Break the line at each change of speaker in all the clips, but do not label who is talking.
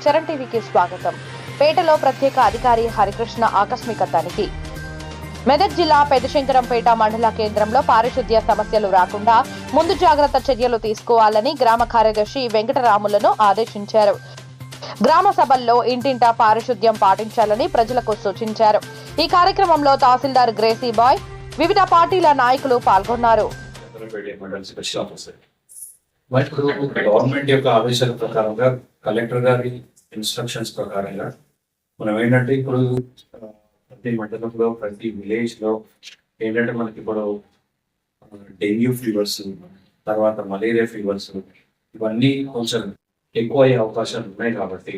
చరణ్ టీవీకి స్వాగతం. పేటలో ప్రత్యేక అధికారి హరికృష్ణ ఆకస్మిక తనిఖీ. మెదక్ జిల్లా పెదశంకరంపేట మండల కేంద్రంలో పారిశుద్ధ్య సమస్యలు రాకుండా ముందు జాగ్రత్త చర్యలు తీసుకోవాలని గ్రామ కార్యదర్శి వెంకటరాములను ఆదేశించారు. గ్రామ సభల్లో ఇంటింటా పారిశుద్ధ్యం పాటించాలని ప్రజలకు సూచించారు. ఈ కార్యక్రమంలో తహసీల్దార్ గ్రేసీ బాయ్, వివిధ పార్టీల నాయకులు పాల్గొన్నారు.
ఇప్పుడు గవర్నమెంట్ యొక్క ఆదేశాల ప్రకారంగా కలెక్టర్ గారి ఇన్స్ట్రక్షన్స్ ప్రకారంగా మనం ఏంటంటే ఇప్పుడు ప్రతి మండలంలో ప్రతి విలేజ్ లో ఏంటంటే మనకి ఇప్పుడు డెంగ్యూ ఫీవర్స్, తర్వాత మలేరియా ఫీవర్స్ ఇవన్నీ కొంచెం ఎక్కువ అయ్యే అవకాశాలు ఉన్నాయి. కాబట్టి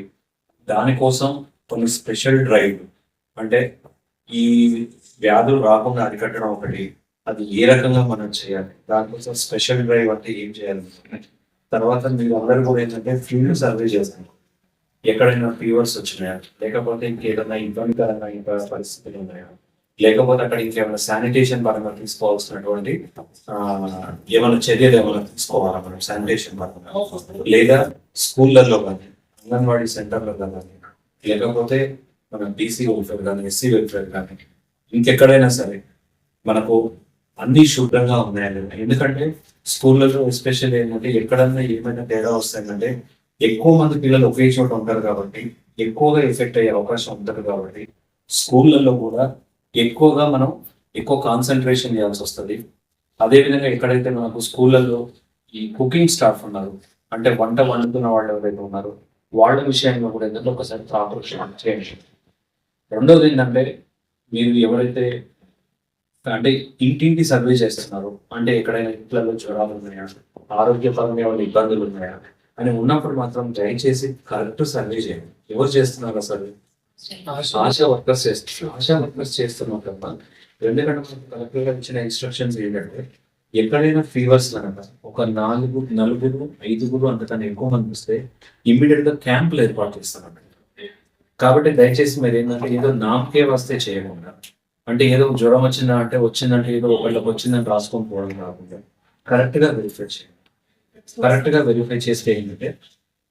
దానికోసం కొన్ని స్పెషల్ డ్రైవ్ అంటే ఈ వ్యాధులు రాకుండా అరికట్టడం ఒకటి, అది ఏ రకంగా మనం చేయాలి, దానికోసం స్పెషల్ డ్రైవ్ అంటే ఏం చేయాలి. తర్వాత మీరు అందరూ కూడా ఏంటంటే ఫీల్డ్ సర్వే చేస్తారు. ఎక్కడైనా ఫీవర్స్ వచ్చినాయా, లేకపోతే ఇంకేదైనా ఇబ్బందికరంగా పరిస్థితులు ఉన్నాయా, లేకపోతే అక్కడ ఇంకేమైనా శానిటేషన్ పరంగా తీసుకోవాల్సినటువంటి ఏమైనా చర్యలు ఏమైనా తీసుకోవాలా మనం శానిటేషన్ పరంగా, లేదా స్కూళ్ళల్లో కానీ అంగన్వాడీ సెంటర్లో కానీ, లేకపోతే మన బీసీ వెల్ఫేర్ కానీ ఎస్సీ వెల్ఫేర్ కానీ ఇంకెక్కడైనా సరే మనకు అన్ని శుభ్రంగా ఉన్నాయని. ఎందుకంటే స్కూళ్ళలో ఎస్పెషల్ ఏంటంటే ఎక్కడన్నా ఏమైనా తేడా వస్తాయంటే ఎక్కువ మంది పిల్లలు ఒకే చోట ఉంటారు కాబట్టి ఎక్కువగా ఎఫెక్ట్ అయ్యే అవకాశం ఉంటుంది. కాబట్టి స్కూళ్ళల్లో కూడా ఎక్కువగా మనం ఎక్కువ కాన్సన్ట్రేషన్ చేయాల్సి వస్తుంది. అదేవిధంగా ఎక్కడైతే మనకు స్కూళ్ళల్లో ఈ కుకింగ్ స్టాఫ్ ఉన్నారు, అంటే వంట వండుతున్న వాళ్ళు ఎవరైతే ఉన్నారో వాళ్ళ విషయంలో కూడా ఏంటంటే ఒకసారి ప్రాపర్ చేయండి. రెండోది ఏంటంటే మీరు ఎవరైతే అంటే ఇంటింటి సర్వే చేస్తున్నారు, అంటే ఎక్కడైనా ఇంట్లలో జ్వరాలు ఉన్నాయా, ఆరోగ్యపరంగా ఏమైనా ఇబ్బందులు ఉన్నాయా అని ఉన్నప్పుడు మాత్రం దయచేసి కరెక్ట్ సర్వే చేయండి. ఎవరు చేస్తున్నారు సర్వే? ఆశా వర్కర్స్ చేస్తున్నారు. ఆశా వర్కర్స్ చేస్తున్నారు కదా. ఎందుకంటే మనకు కలెక్టర్ గారు ఇచ్చిన ఇన్స్ట్రక్షన్స్ ఏంటంటే ఎక్కడైనా ఫీవర్స్ కనుక ఒక 4, 4, 5 అంతకన్నా ఎక్కువ మంది వస్తే ఇమ్మీడియట్ గా క్యాంపులు ఏర్పాటు చేస్తున్నారు. కాబట్టి దయచేసి మీరు ఏంటంటే ఏదో నామకే వస్తే చేయకుండా, అంటే ఏదో జ్వరం వచ్చిందంటే ఏదో ఒకళ్ళకి వచ్చిందని రాసుకొని పోవడం కాకుండా కరెక్ట్ గా వెరిఫై చేయండి. కరెక్ట్ గా వెరిఫై చేస్తే ఏంటంటే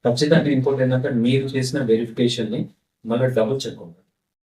ఖచ్చితంగా ఇంకోటి ఏంటంటే మీరు చేసిన వెరిఫికేషన్ ని మళ్ళీ డబుల్ చెక్ ఉంటుంది.